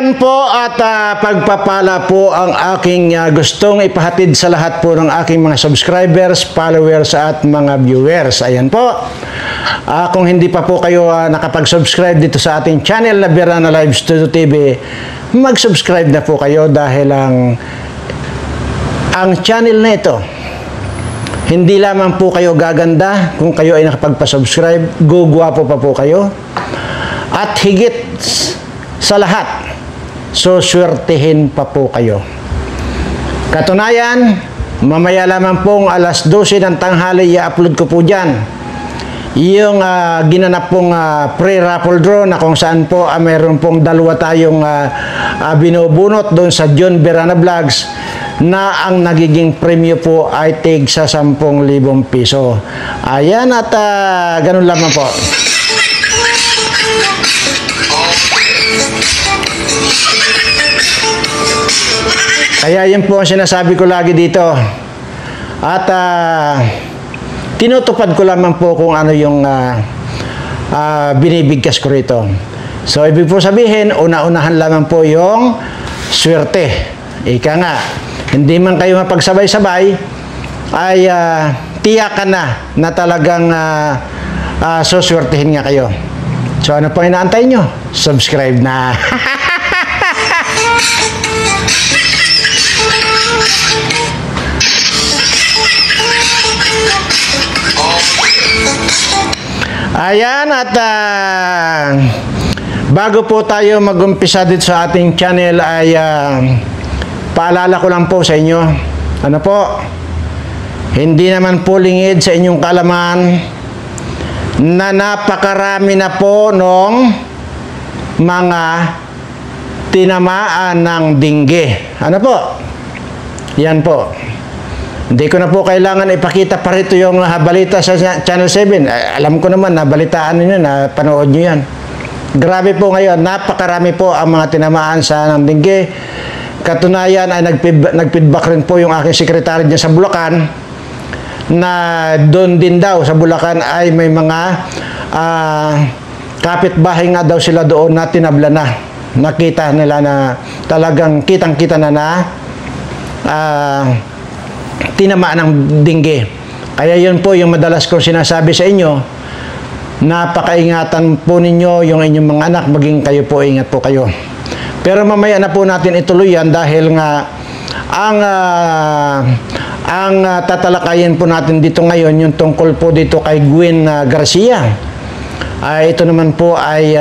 Kalugayan po at pagpapala po ang aking gustong ipahatid sa lahat po ng aking mga subscribers, followers at mga viewers. Ayan po. Kung hindi pa po kayo nakapag-subscribe dito sa ating channel na Birana Live Studio TV, mag-subscribe na po kayo dahil ang channel na ito, hindi lamang po kayo gaganda kung kayo ay nakapagpa-subscribe, gugwapo pa po kayo. At higit sa lahat, suswertihin pa po kayo. Katunayan, mamaya lamang pong alas 12 ng tanghali, i-upload ko po dyan yung ginanap pong pre-raffle draw na kung saan po mayroon pong dalawa tayong binubunot doon sa John Birana Vlogs na ang nagiging premyo po ay tig sa 10,000 piso. Ayan at ganun lamang po. Kaya yun po ang sinasabi ko lagi dito. At tinutupad ko lamang po kung ano yung binibigkas ko rito. So, ibig po sabihin, una-unahan lamang po yung swerte. Ika nga, hindi man kayo mapagsabay-sabay, ay tiyakan na talagang suswertehin nga kayo. So, ano po inaantay nyo? Subscribe na. Ayan at bago po tayo mag-umpisa dito sa ating channel ay paalala ko lang po sa inyo, ano po, hindi naman po lingid sa inyong kalaman na napakarami na po nung mga tinamaan ng dingge. Ano po? Yan po. Hindi ko na po kailangan ipakita pa rito yung balita sa Channel 7. Alam ko naman, nabalitaan ninyo, napanood nyo yan. Grabe po ngayon, napakarami po ang mga tinamaan sa ng dingge. Katunayan ay nag-feedback rin po yung aking sekretary dyan sa Bulacan na doon din daw sa Bulacan ay may mga kapitbahay nga daw sila doon na tinabla na. Nakita nila na talagang kitang-kita na tinamaan ng dingge. Kaya yun po yung madalas kong sinasabi sa inyo, napakaingatan po ninyo yung inyong mga anak, maging kayo po, ingat po kayo. Pero mamaya na po natin ituloy yan dahil nga ang tatalakayin po natin dito ngayon yung tungkol po dito kay Gwen Garcia. Ito naman po ay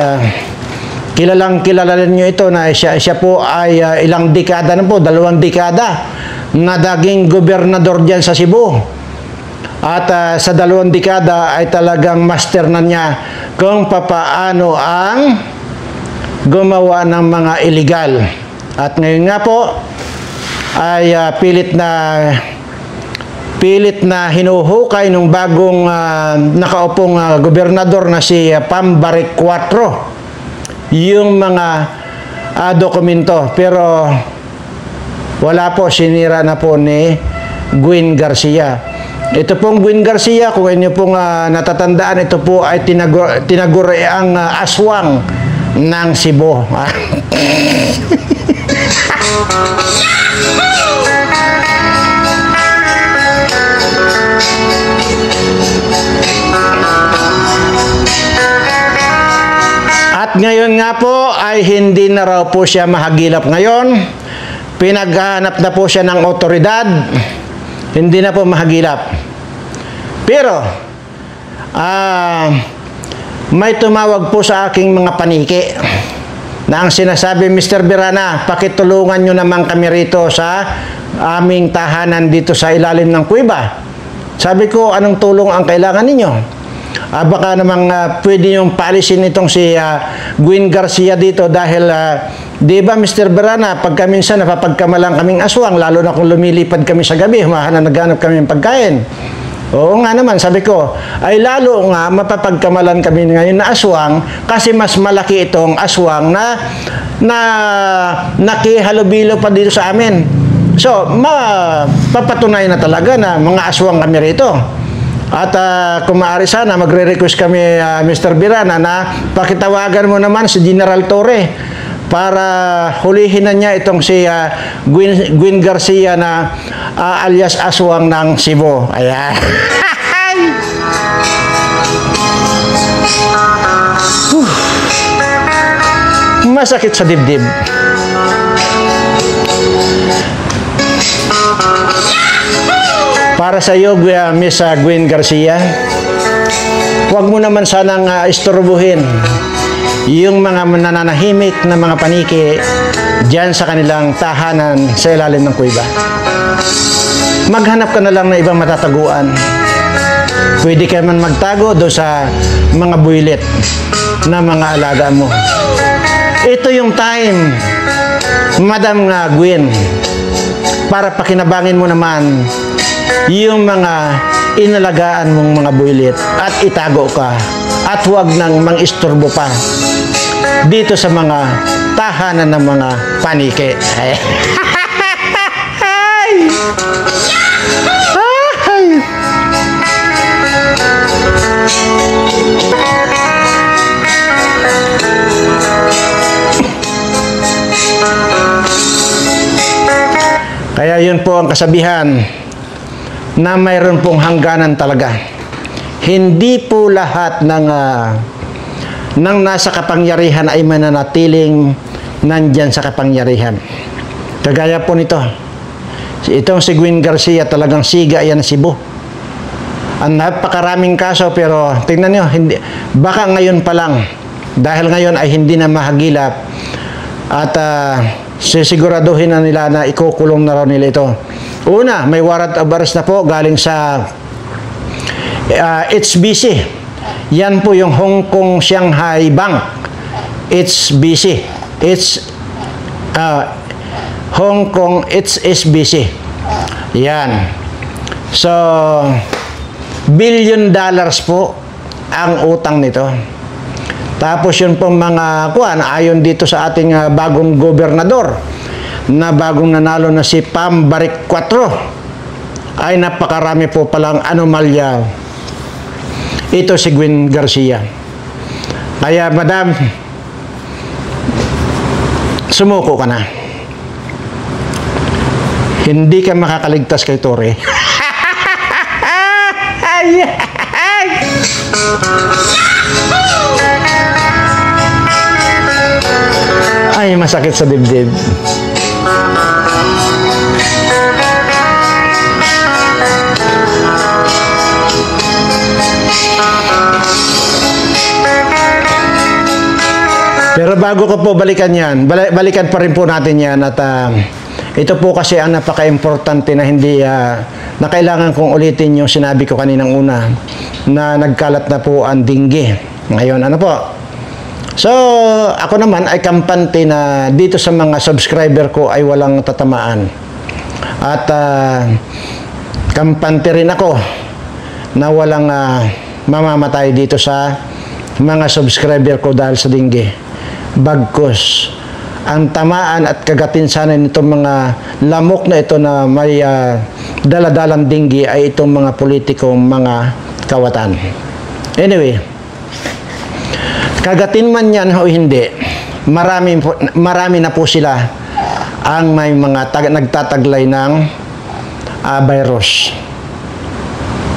kilalang kilala nyo ito na siya po ay ilang dekada na po, 2 dekada na daging gobernador dyan sa Cebu. At sa 2 dekada ay talagang master na niya kung papaano ang gumawa ng mga illegal. At ngayon nga po ay pilit na hinuhukay ng bagong nakaupong gobernador na si Pambaric 4 yung mga dokumento. Pero wala po, sinira na po ni Gwen Garcia. Ito pong Gwen Garcia, kung inyo pong natatandaan, ito po ay tinaguri ang aswang ng Cebu. At ngayon nga po ay hindi na raw po siya mahagilap ngayon. Pinaghahanap na po siya ng otoridad, hindi na po mahagilap. Pero, may tumawag po sa aking mga paniki na ang sinasabi, Mr. Birana, pakitulungan nyo naman kami rito sa aming tahanan dito sa ilalim ng kuweba. Sabi ko, anong tulong ang kailangan ninyo? Baka namang pwede yung paalisin itong si Gwen Garcia dito dahil di ba Mr. Birana, pagka minsan napapagkamalang kaming aswang, lalo na kung lumilipad kami sa gabi, naghanap kami ng pagkain. Oo nga naman, sabi ko, ay lalo nga mapapagkamalan kami ngayon na aswang kasi mas malaki itong aswang na nakihalubilo pa dito sa amin. So, mapapatunay na talaga na mga aswang kami rito. At kung maaari sana, magre-request kami, Mr. Birana, na pakitawagan mo naman si General Torre para hulihin na niya itong si Gwen Garcia na alias Aswang ng Cebu. Ayan. Masakit sa dibdib. Para sa iyo, Miss Gwen Garcia, huwag mo naman sanang istorbohin yung mga nananahimik na mga paniki dyan sa kanilang tahanan sa ilalim ng kuweba. Maghanap ka na lang ng ibang matataguan. Pwede ka man magtago doon sa mga buwilit na mga alaga mo. Ito yung time, Madam Gwen, para pakinabangin mo naman yung mga inalagaan mong mga buwilit at itago ka at huwag nang mang-istorbo pa dito sa mga tahanan ng mga paniki. Ay. Kaya yun po ang kasabihan na mayroon pong hangganan talaga. Hindi po lahat ng nasa kapangyarihan ay mananatiling nandyan sa kapangyarihan. Kagaya po nito. Itong si Gwen Garcia talagang siga yan sa Cebu. Ang napakaraming kaso pero tingnan nyo, hindi, baka ngayon pa lang. Dahil ngayon ay hindi na mahagilap at sisiguraduhin na nila na ikukulong na raw nila ito. Una, may warrant of arrest na po galing sa HSBC. Yan po yung Hong Kong Shanghai Bank. HSBC. Hong Kong HSBC. Yan. So, $billion po ang utang nito. Tapos yun pong mga ayon dito sa ating bagong gobernador na bagong nanalo na si Pam Barik 4 ay napakarami po palang anomalya ito si Gwen Garcia. Kaya madam, sumuko ka na. Hindi ka makakaligtas kay Tore. Ay, masakit sa dibdib. Pero bago ko po balikan yan, balikan pa rin po natin yan at ito po kasi ang napaka-importante na hindi na kailangan kong ulitin yung sinabi ko kaninang una na nagkalat na po ang dinggi. Ngayon, ano po? So, ako naman ay kampante na dito sa mga subscriber ko ay walang tatamaan. At kampante rin ako na walang mamamatay dito sa mga subscriber ko dahil sa dinggi. Bagkus, ang tamaan at kagatinsanan nitong mga lamok na ito na may daladalang dinggi ay itong mga politikong mga kawatan. Anyway, kagatin man yan o hindi, marami na po sila ang may mga nagtataglay ng virus.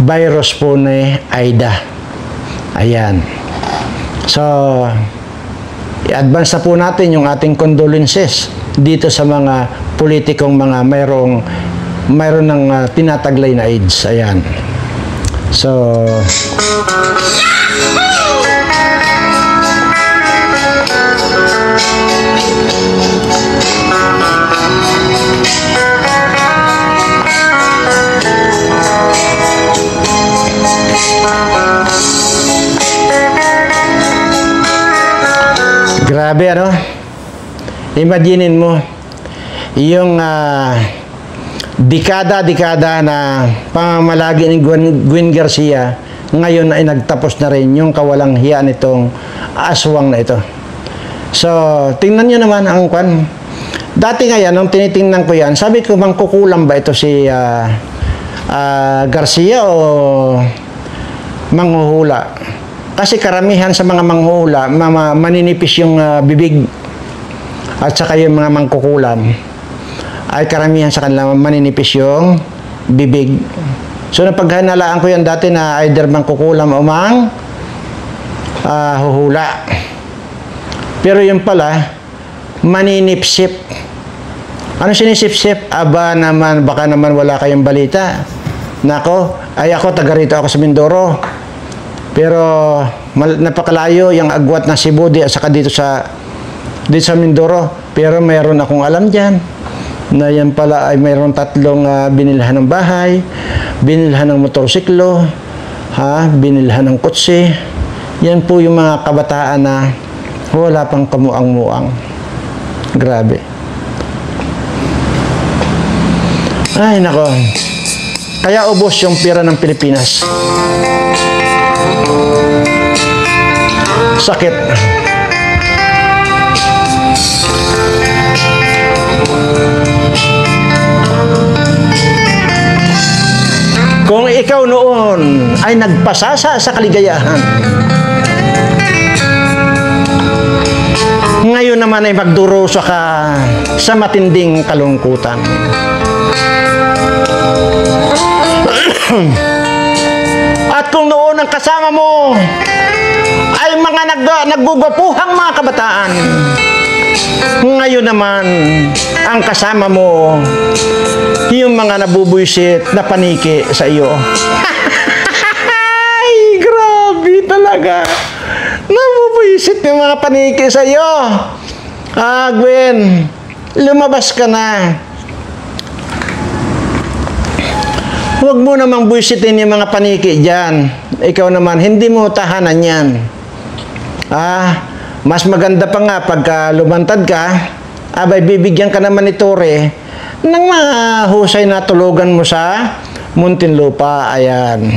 Virus po ni Aida. Ayan. So, i-advance na po natin yung ating condolences dito sa mga politikong mga mayroon ng tinataglay na AIDS. Ayan. So, grabe ano? Imaginin mo yung dekada na pamamalagi ni Gwen Garcia ngayon ay nagtapos na rin yung kawalang hiya nitong aswang na ito. So, tingnan nyo naman ang kwan. Dati nga yan, nung tinitingnan ko yan, sabi ko bang kukulang ba ito si Garcia o manghuhula? Kasi karamihan sa mga manghuhula, maninipis yung bibig. at saka yung mga mangkukulam ay karamihan sa kanila maninipis yung bibig. So napaghanalaan ko yan dati na either mangkukulam o huhula. Pero yung pala maninipsip. Ano sinisip-sip? Aba naman, baka naman wala kayong balita. Nako, ay ako, taga rito ako sa Mindoro. Pero napakalayo yung agwat ng Cebu saka dito sa Mindoro. Pero mayroon akong alam dyan na yan pala ay mayroon 3 binilhan ng bahay, binilhan ng motorsiklo, binilhan ng kotse. Yan po yung mga kabataan na wala pang kamuang-muang. Grabe. Ay, nako. Kaya ubos yung pera ng Pilipinas. Sakit. Kung ikaw noon ay nagpasasa sa kaligayahan, ngayon naman ay magdurusa ka sa matinding kalungkutan. At kung noon ang kasama mo ay mga naggugupuhang mga kabataan, ngayon naman ang kasama mo yung mga nabubwisit na paniki sa iyo. Ay, grabe talaga. Nabubwisit yung mga paniki sa iyo. Gwen, lumabas ka na. Huwag mo namang buwisitin yung mga paniki dyan. Ikaw naman, hindi mo tahanan yan. Mas maganda pa nga pagka lumantad ka, abay bibigyan ka naman ni Tore ng mahusay na tulugan mo sa Muntinlupa. Ayan.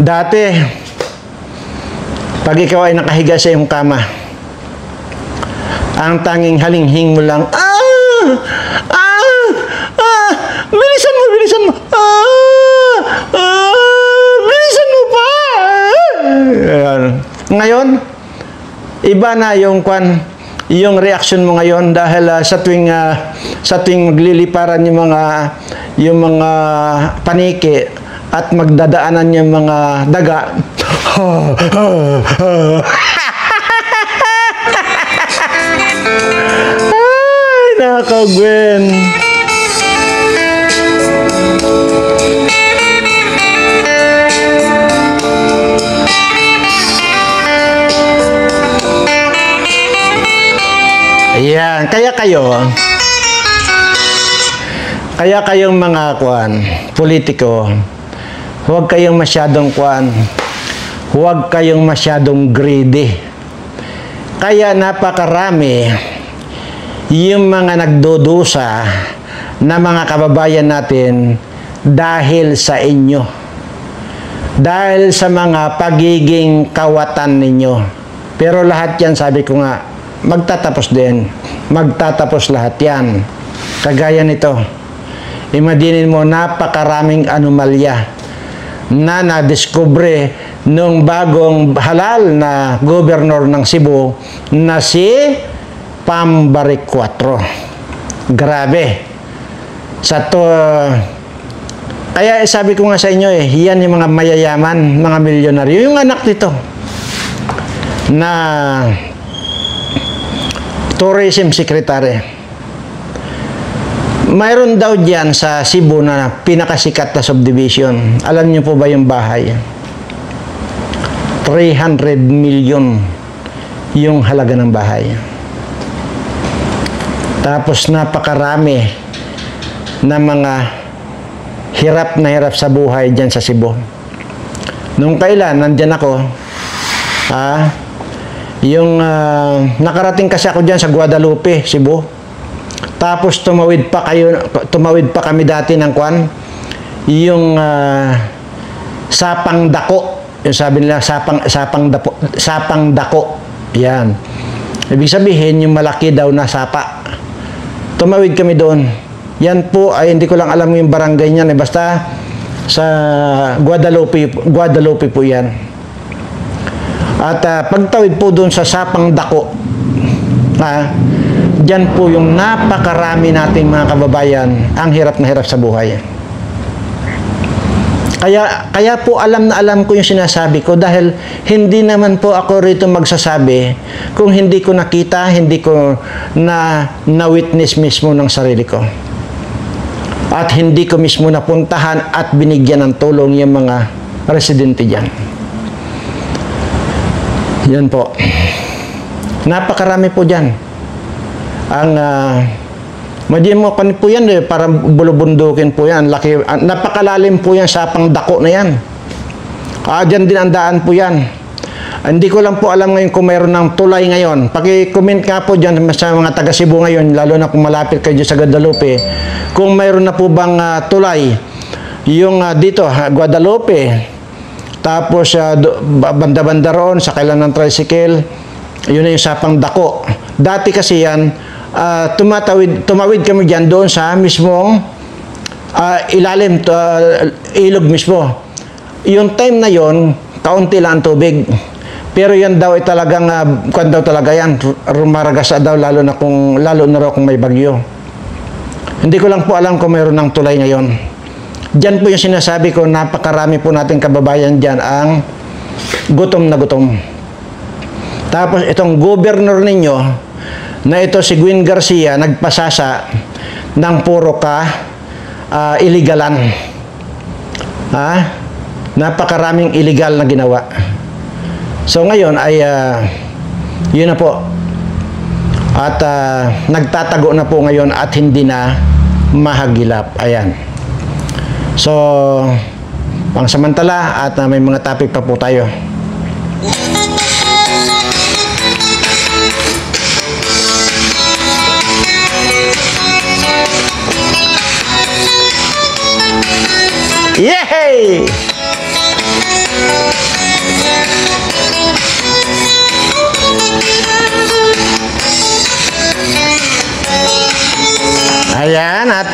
Dati, pag ikaw ay nakahiga sa iyong kama, ang tanging halinghing mo lang, bilisan mo, bilisan mo, bilisan mo pa. Ngayon, iba na yung reaction mo ngayon dahil sa tuwing magliliparan yung mga paniki, at magdadaanan yung mga daga. Ay, nako, Gwen. Ayan, kaya kayong mga politiko, huwag kayong masyadong huwag kayong masyadong greedy. Kaya napakarami yung mga nagdudusa na mga kababayan natin dahil sa inyo. Dahil sa mga pagiging kawatan ninyo. Pero lahat yan, sabi ko nga, magtatapos din. Magtatapos lahat yan. Kagaya nito. Imaginin mo, napakaraming anomalya na nadiskubre nung bagong halal na gobernador ng Cebu na si Pambaric 4. Grabe. Kaya sabi ko nga sa inyo yan yung mga mayayaman, mga milyonaryo. Yung anak nito na tourism secretary. Mayroon daw diyan sa Cebu na pinakasikat na subdivision. Alam niyo po ba yung bahay? 300 million yung halaga ng bahay. Tapos napakarami na mga hirap na hirap sa buhay diyan sa Cebu. Nung kailan, nandyan ako, nakarating kasi ako diyan sa Guadalupe, Cebu. Tapos tumawid pa kami dati ng yung Sapang Dako. yung sabi nila, sapang dako. Yan. Ibig sabihin, yung malaki daw na sapa. Tumawid kami doon. Yan po, ay hindi ko lang alam yung barangay niyan. Basta sa Guadalupe po yan. At pagtawid po doon sa sapang dako, dyan po yung napakarami nating mga kababayan ang hirap na hirap sa buhay. Kaya po alam na alam ko yung sinasabi ko dahil hindi naman po ako rito magsasabi kung hindi ko nakita, hindi ko na-witness mismo ng sarili ko. At hindi ko mismo napuntahan at binigyan ng tulong yung mga residente dyan. Yan po. Napakarami po dyan. Ang Madi mo pan po yan para bulubundukin po yan. Laki, napakalalim po yan sa pangdako na yan. Diyan din ang daan po yan. Hindi ko lang po alam ngayon kung mayroon ng tulay ngayon. Paki-comment nga po dyan sa mga taga Cebu ngayon, lalo na kung malapit kayo sa Guadalupe, kung mayroon na po bang tulay. Yung dito, Guadalupe, tapos banda-banda roon, sa kailan ng tricycle, yun na yung sapang dako. Dati kasi yan, tumawid kami dyan doon sa mismong ilalim, ilog mismo. Yung time na yon, kaunti lang ang tubig. Pero yan daw ay talagang, kung daw talaga yan, rumaragasa daw lalo na raw kung may bagyo. Hindi ko lang po alam kung mayroon ng tulay ngayon. Diyan po yung sinasabi ko, napakarami po nating kababayan dyan ang gutom na gutom. Tapos itong governor ninyo, na ito si Gwen Garcia, nagpasasa ng puro illegalan. Napakaraming illegal na ginawa. So ngayon ay yun na po. At nagtatago na po ngayon at hindi na mahagilap. Ayan. So, pangsamantala at may mga topic pa po tayo. Yay! Ayan, at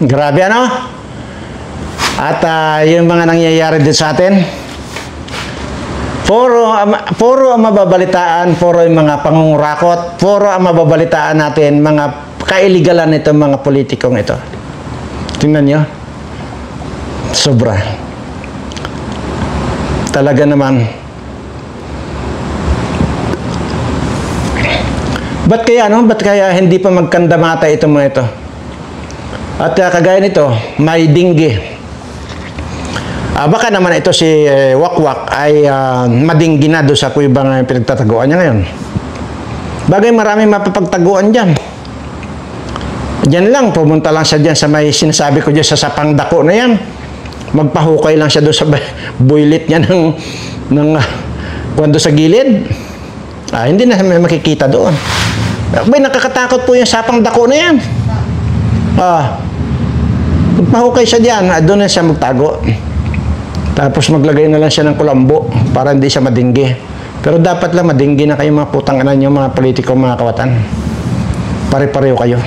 grabe ano? At yung mga nangyayari dito sa atin, puro ang mababalitaan, puro yung mga pangungurakot, puro ang mababalitaan natin, mga kailigalan nito mga politikong ito. Tingnan nyo. Sobra. Talaga naman. Ba't kaya hindi pa magkandamata itong mga ito? At kagaya nito, may dinggi. Baka naman ito si Wakwak ay madinggi na doon sa kuibang pinagtataguan niya ngayon. Bagay marami mapapagtaguan dyan. Diyan lang, pumunta lang siya dyan sa may sinasabi ko dyan sa sapang dako na yan. Magpahukay lang siya doon sa builit niya kwando sa gilid. Hindi na may makikita doon. Bay, nakakatakot po yung sapang dako na yan. Magpahukay siya dyan, doon na siya magtago. Tapos maglagay na lang siya ng kulambo para hindi siya madinggi. Pero dapat lang madinggi na kayo mga putang anan yung mga politiko, mga kawatan. Pare-pareho kayo.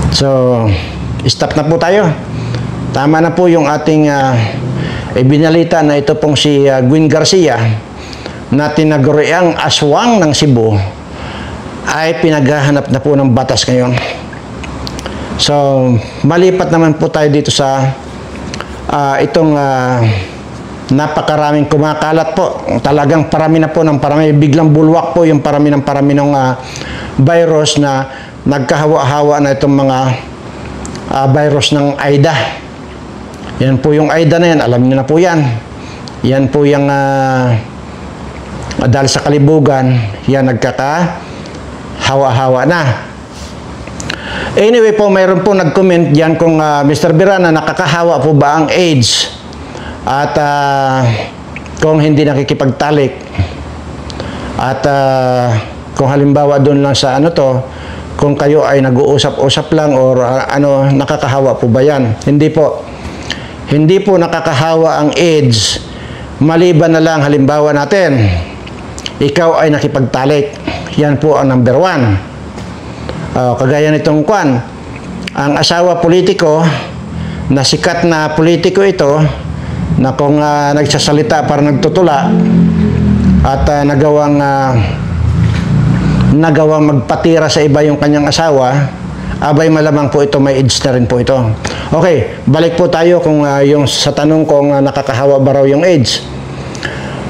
So, stop na po tayo. Tama na po yung ating ibinalita na ito pong si Gwen Garcia na tinaguriang aswang ng Cebu ay pinaghahanap na po ng batas ngayon. So, malipat naman po tayo dito sa itong napakaraming kumakalat po. Talagang parami na po ng parami. Biglang bulwak po yung parami ng virus na nagkahawa-hawa na itong mga virus ng AIDA. Yan po yung AIDA na yan. Alam niyo na po yan. Yan po yung dahil sa kalibugan, yan nagkakahawa-hawa na. Anyway po, mayroon po nag-comment dyan kung Mr. Birana, nakakahawa po ba ang AIDS? At kung hindi nakikipagtalik. At kung halimbawa doon lang sa kung kayo ay nag-uusap-usap lang or nakakahawa po ba yan? Hindi po. hindi po nakakahawa ang AIDS maliban na lang halimbawa natin, ikaw ay nakipagtalik. Yan po ang number 1. Kagaya nitong kwan, ang asawa politiko, na sikat na politiko ito, na kung nagsasalita para nagtutula at nagawang magpatira sa iba yung kanyang asawa, abay malamang po ito may AIDS na rin po ito. Okay, balik po tayo kung yung sa tanong kung nakakahawa ba raw yung AIDS.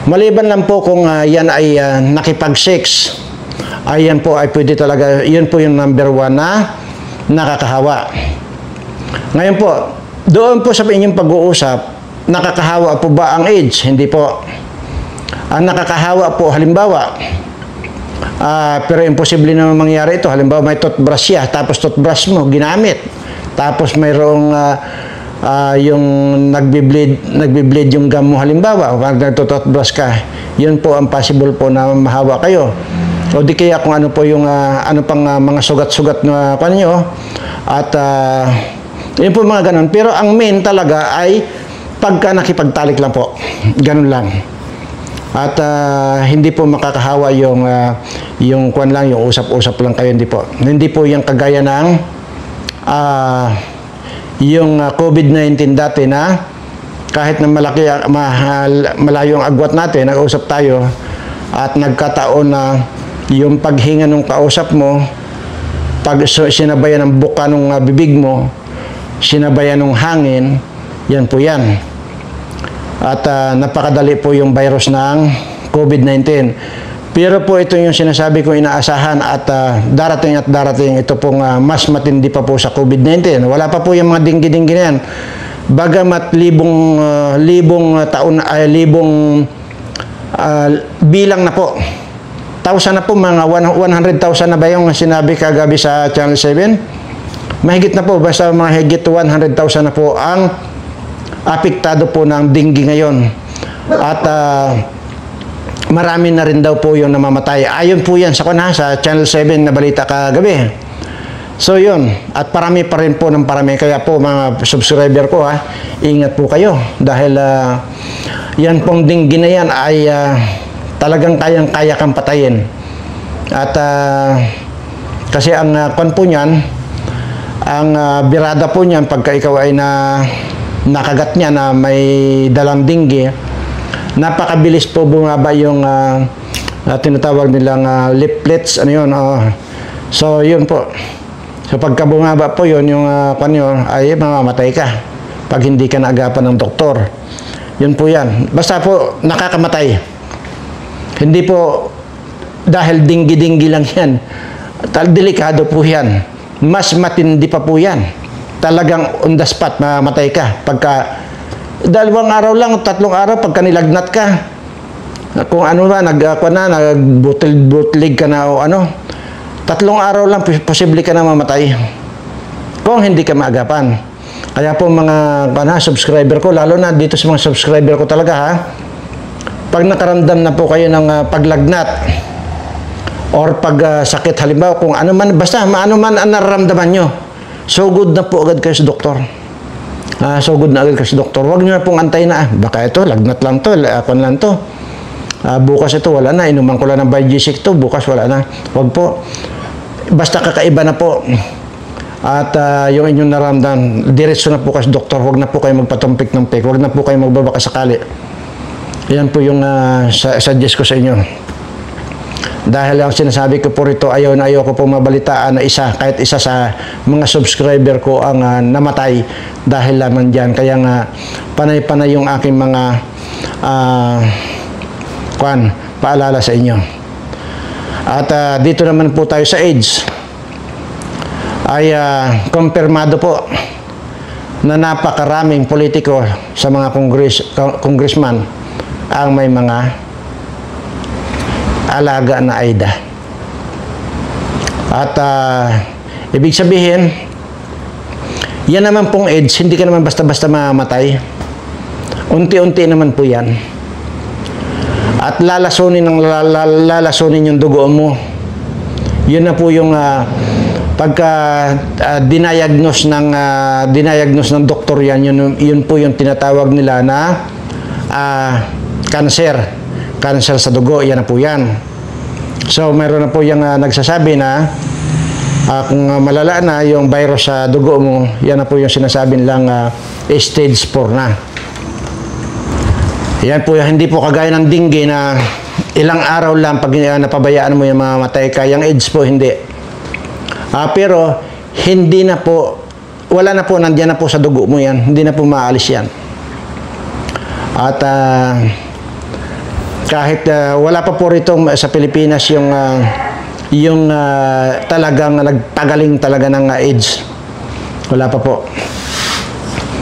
Maliban lang po kung yan ay nakipag-sex, ayan po ay pwede talaga, yun po yung number 1 na nakakahawa. Ngayon po, doon po sa inyong pag-uusap, nakakahawa po ba ang AIDS? Hindi po. Ang nakakahawa po, halimbawa, pero imposible naman mangyari ito. Halimbawa, may toothbrush siya, tapos toothbrush mo, ginamit. Tapos mayroong yung nagbi-bleed yung gum mo, halimbawa, pag nagtutoothbrush ka, yun po ang possible po na mahawa kayo. O di kaya kung ano po yung ano pang mga sugat-sugat na kanyo, at yun po mga ganun. Pero ang main talaga ay pagka nakipagtalik lang po. Ganun lang. At hindi po makakahawa yung kwan lang, yung usap-usap lang kayo, hindi po. Hindi po yung kagaya ng yung COVID-19 dati na kahit na malayo ang agwat natin, nag-usap tayo at nagkataon na yung paghinga ng kausap mo, pag sinabayan ng buka ng bibig mo, sinabayan ng hangin, yan po yan. At napakadali po yung virus ng COVID-19. Pero po ito yung sinasabi kong inaasahan at darating ito pong mas matindi pa po sa COVID-19. Wala pa po yung mga dinggi-dinggi na yan. Bagamat libong taon, libong bilang na po. 1,000 na po, mga 100,000 na ba yung sinabi kagabi sa Channel 7? Mahigit na po, basta mga higit 100,000 na po ang apektado po ng dinggi ngayon. At marami na rin daw po yung namamatay. Ayon po yan sa Channel 7 na balita kagabi. So yun, at parami pa rin po ng parami. Kaya po mga subscriber ko, ingat po kayo. Dahil yan pong dinggi na yan ay talagang kayang-kaya kang patayin. At kasi ang kwan po niyan, ang birada po niyan, pagka ikaw ay nakagat niya na may dalang dinggi, napakabilis po bumaba yung tinatawag nilang leaflets, ano yun. So yun po. So pagka bumaba po yun, yung kwan yun, ay mamamatay ka pag hindi ka naagapan ng doktor. Yun po yan. Basta po nakakamatay. Hindi po dahil dinggi-dinggi lang yan. Delikado po yan. Mas matindi pa po yan. Talagang on the spot, mamatay ka. Pagka 2 araw lang, 3 araw, pagka nilagnat ka, kung ano ba, nag-butlig ka na o ano, 3 araw lang, posible ka na mamatay. Kung hindi ka maagapan. Kaya po mga subscriber ko, lalo na dito sa mga subscriber ko talaga pag nakaramdam na po kayo ng paglagnat or pag sakit, halimbawa kung ano man, basta ano man ang nararamdaman nyo, so good na po agad kayo sa doktor. So good na agad kayo sa doktor. Huwag nyo na pong antay na, baka ito, lagnat lang to, akon lang to. Bukas ito, wala na, inuman ko lang ng Biogesic to, bukas wala na. Huwag po. Basta kakaiba na po. At yung inyong naramdaman, diretso na po kayo sa doktor. Huwag na po kayo magpatumpik-tumpik. Huwag na po kayo magbabaka sakali. Yan po yung suggest ko sa inyo. Dahil ang sinasabi ko po rito, ayaw ko po mabalitaan na kahit isa sa mga subscriber ko ang namatay dahil lamang dyan. Kaya nga, panay-panay yung aking mga paalala sa inyo. At dito naman po tayo sa AIDS. Ay kumpirmado po na napakaraming politiko sa mga congressman ang may mga alaga na AIDA. At ibig sabihin, yan naman pong AIDS, hindi ka naman basta-basta mamamatay. Unti-unti naman po yan. At lalasonin yung dugo mo. Yun na po yung pagka diniagnose ng doktor yan, yun po yung tinatawag nila na cancer sa dugo, yan na po yan. So mayroon na po yung nagsasabi na kung malala na yung virus sa dugo mo, yan na po yung sinasabi nilang stage 4 na. Yan po, hindi po kagaya ng dengue na ilang araw lang pag napabayaan mo yung mamamatay ka. Yung AIDS po, hindi. Pero, hindi na po, wala na po, nandiyan na po sa dugo mo yan. Hindi na po maalis yan. At, kahit wala pa po rito sa Pilipinas yung talagang nagpagaling talaga ng AIDS. Wala pa po.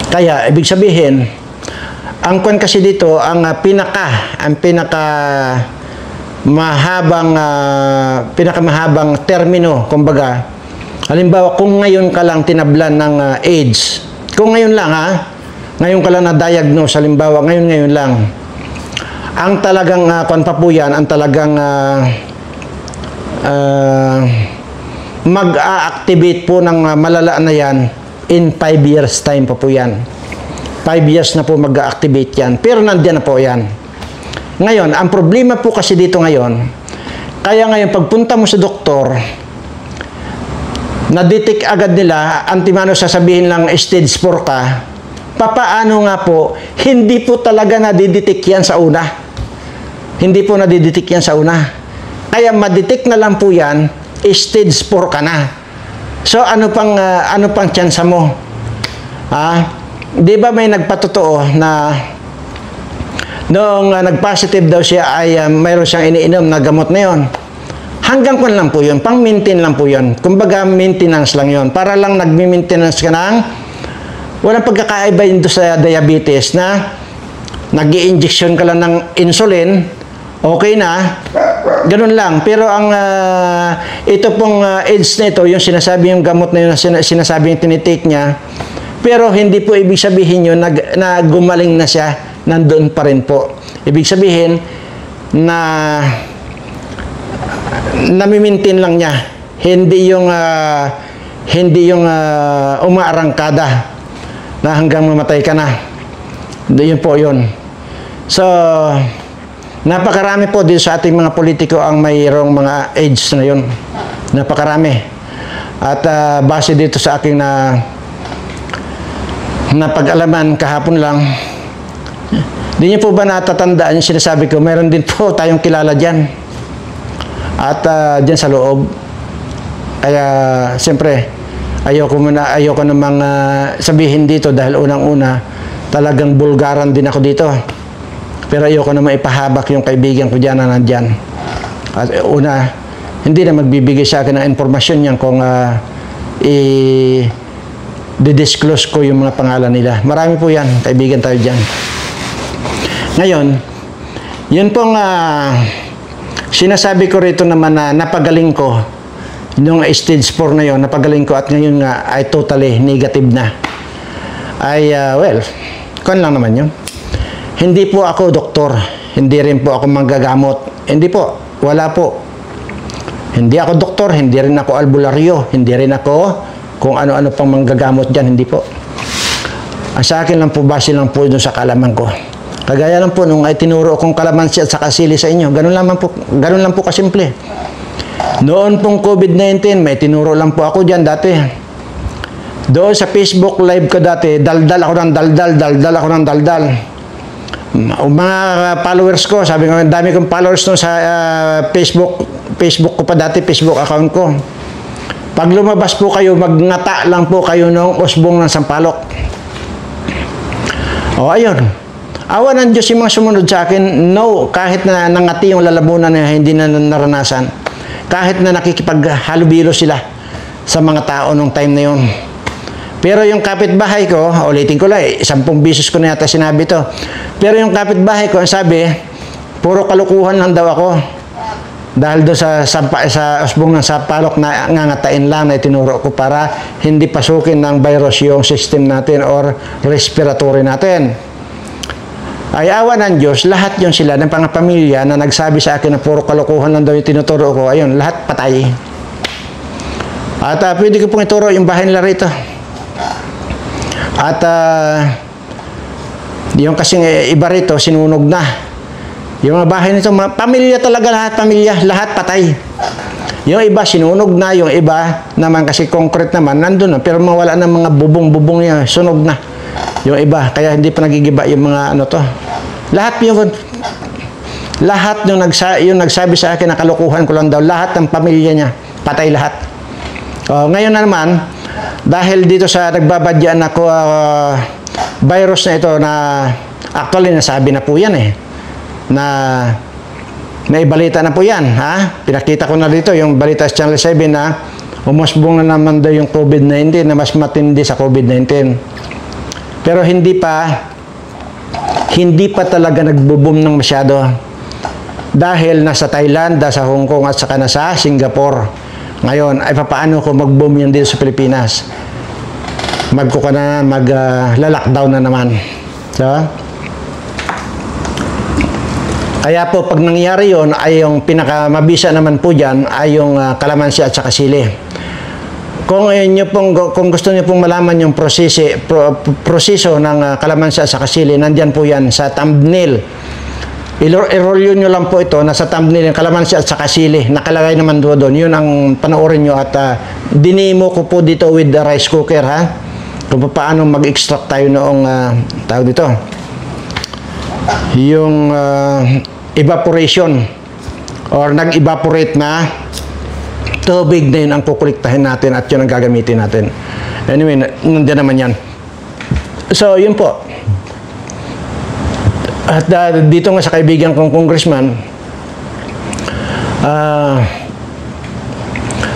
Kaya, ibig sabihin, ang kwan kasi dito, ang pinakamahabang termino, kumbaga, halimbawa, kung ngayon ka lang tinablan ng AIDS, kung ngayon lang ngayon ka lang na-diagnose, halimbawa, ngayon lang, ang talagang kwan pa po yan, ang talagang mag-a-activate po ng malala na yan in 5 years time pa po yan. 5 years na po mag-activate yan. Pero nandiyan na po yan. Ngayon, ang problema po kasi dito ngayon, kaya ngayon pagpunta mo sa doktor, na-detect agad nila, antimano sasabihin lang stage 4 ka, papaano nga po, hindi po talaga nadidetect yan sa una. Hindi po nadidetect yan sa una. Kaya ma-detect na lang po yan, stage 4 ka na. So, ano pang tsansa mo? Di ba may nagpatotoo na noong nag-positive daw siya ay mayroon siyang iniinom na gamot na yon. Hanggang kung lang po yun, pang-maintain lang po yun. Kumbaga, maintenance lang yun. Para lang nagmi-maintenance ka ng walang pagkakaiba yun sa diabetes na nag-i-injection ka lang ng insulin, okay na, ganun lang. Pero ang ito pong AIDS na ito, yung sinasabi yung gamot na yun, sinasabi yung tinitake niya, pero hindi po ibig sabihin yun na gumaling na siya, nandoon pa rin po. Ibig sabihin na nami-maintain lang niya. Hindi yung umaarangkada na hanggang mamatay ka na. Yun po yun. So, napakarami po din sa ating mga politiko ang mayroong mga AIDS na yun. Napakarami. At base dito sa aking napag-alaman kahapon lang, di niyo po ba natatandaan yung sinasabi ko, meron din po tayong kilala dyan. At dyan sa loob. Kaya, siyempre, ayoko namang sabihin dito dahil unang-una, talagang bulgaran din ako dito. Pero ayoko naman ipahabak yung kaibigan ko dyan na nandyan. At una, hindi na magbibigay sa akin ng informasyon yan kung di-disclose ko yung mga pangalan nila. Marami po yan, kaibigan tayo dyan. Ngayon, yun pong sinasabi ko rito naman na napagaling ko nung stage 4 na yun, napagaling ko at ngayon nga ay totally negative na. Ay, well, kung lang naman yun. Hindi po ako doktor, hindi rin po ako manggagamot. Hindi po, wala po. Hindi ako doktor, hindi rin ako albularyo, hindi rin ako kung ano-ano pang manggagamot dyan, hindi po. Sa akin lang po, base lang po doon sa kalaman ko. Kagaya lang po, nung ay tinuro kong kalamansi at saka sili sa inyo, ganun lang po kasimple. Noon pong COVID-19, may tinuro lang po ako dyan dati. Doon sa Facebook live ko dati, daldal ako ng daldal. Mga followers ko, sabi ko, dami kong followers no sa Facebook ko pa dati, Facebook account ko. Pag lumabas po kayo, magnata lang po kayo ng usbong ng sampalok. O, ayun. Awa ng Diyos yung mga sumunod sa akin, no, kahit na nangati yung lalamunan na hindi na naranasan, kahit na nakikipaghalubilo sila sa mga tao nung time na yun. Pero yung kapitbahay ko, ulitin ko lang, 10 beses ko na yata sinabi to. Pero yung kapitbahay ko, ang sabi, puro kalukuhan lang daw ako. Dahil doon sa usbong ng sampalok na ngangatain lang na itinuro ko para hindi pasukin ng virus yung system natin or respiratory natin. Ay awa ng Diyos, lahat yung sila ng mga pamilya na nagsabi sa akin na puro kalokohan lang daw yung tinuturo ko, ayun, lahat patay. At pwede ko pong ituro yung bahay nila rito. At yung kasing iba rito, sinunog na. Yung mga bahay nito, pamilya talaga lahat, pamilya, lahat patay. Yung iba sinunog na, yung iba naman kasi concrete naman, nandun na. Pero mawala na mga bubong-bubong niya, sunog na. Yung iba, kaya hindi pa nagigiba yung mga ano to. Lahat yung nagsabi sa akin na kalukuhan ko lang daw, lahat ng pamilya niya, patay lahat. Ngayon na naman, dahil dito sa nagbabadyaan ako, virus na ito na actually nasabi na po yan na may balita na po yan, ha? Pinakita ko na dito yung balita sa Channel 7 na umusbong na naman daw yung COVID-19 na mas matindi sa COVID-19. Pero hindi pa talaga nagbo-boom ng masyado. Dahil nasa Thailand, nasa Hong Kong at saka nasa Singapore. Ngayon, ay papaano kung mag-boom yun dito sa Pilipinas? Magla-lockdown na naman. So, kaya po, pag nangyari yun, ay yung pinakamabisa naman po dyan, ay yung kalamansi at saka sili. Kung gusto niyo pong malaman yung proseso ng kalamansi at saka sili, nandyan po yan sa thumbnail. I-roll nyo lang po ito, nasa thumbnail yung kalamansi at saka sili. Nakalagay naman doon. Yun ang panoorin nyo at dinemo ko po dito with the rice cooker, ha? Kung paano mag-extract tayo noong tawag dito. Yung evaporation or nag-evaporate na tubig na yun ang kukuliktahin natin at yun ang gagamitin natin. Anyway, nandiyan naman yan. So, yun po. At dito nga sa kaibigan kong congressman,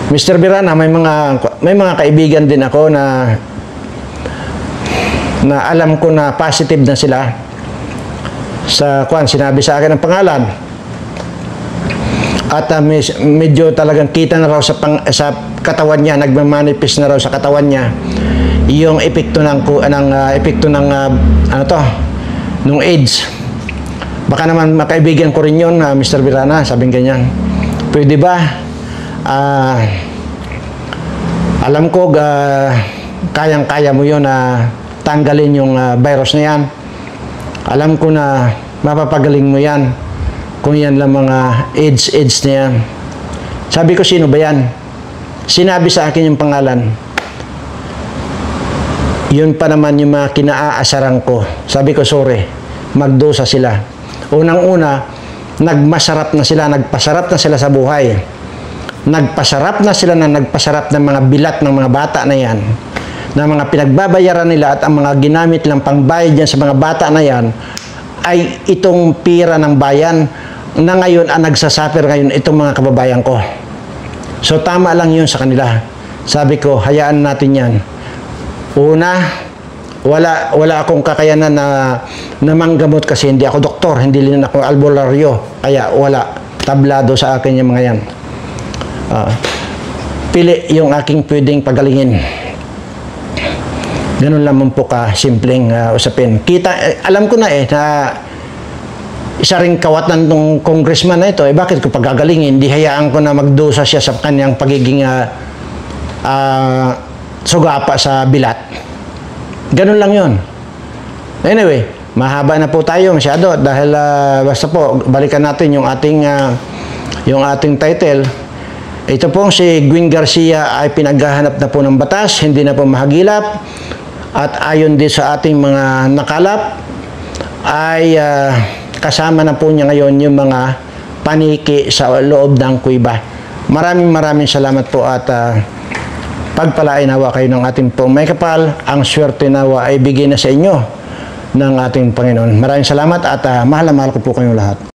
Mr. Birana, may mga kaibigan din ako na alam ko na positive na sila sa sinabi sa akin ang pangalan. At medyo talagang kita na raw sa katawan niya, nagmamanifest na raw sa katawan niya yung epekto nung AIDS. Baka naman makaibigan ko rin yun, Mr. Birana, sabing ganyan. Pwede ba? Alam ko, kayang-kaya mo yun na tanggalin yung virus na yan. Alam ko na mapapagaling mo yan kung yan lang mga AIDS na yan. Sabi ko, sino ba yan? Sinabi sa akin yung pangalan. Yun pa naman yung mga kinaaasaran ko. Sabi ko, sorry, magdusa sila. Unang-una, nagpasarap na sila sa buhay. Nagpasarap ng mga bilat ng mga bata na yan, na mga pinagbabayaran nila at ang mga ginamit lang pangbayad yan sa mga bata na yan, ay itong pira ng bayan na ngayon ang nagsasuffer ngayon itong mga kababayan ko. So, tama lang yun sa kanila. Sabi ko, hayaan natin yan. Una, wala akong kakayanan na manggamot kasi hindi ako doktor, hindi rin ako albularyo. Kaya wala, tablado sa akin yung mga yan. Pili yung aking pwedeng pagalingin. Ganun lamang po ka simpleng usapin. Alam ko na na isa ring kawatan ng congressman na ito, bakit ko pagagalingin? Di hayaan ko na magdusa siya sa kanyang pagiging sugapa sa bilat. Ganun lang yun. Anyway, mahaba na po tayo masyado dahil basta po, balikan natin yung ating title. Ito pong si Gwin Garcia ay pinaghahanap na po ng batas, hindi na po mahagilap. At ayon din sa ating mga nakalap, ay kasama na po niya ngayon yung mga paniki sa loob ng kuiba. Maraming salamat po at pagpalain nawa kayo ng ating pong may kapal. Ang swerte nawa ay bigay na sa inyo ng ating Panginoon. Maraming salamat at mahal na mahal ko po kayong lahat.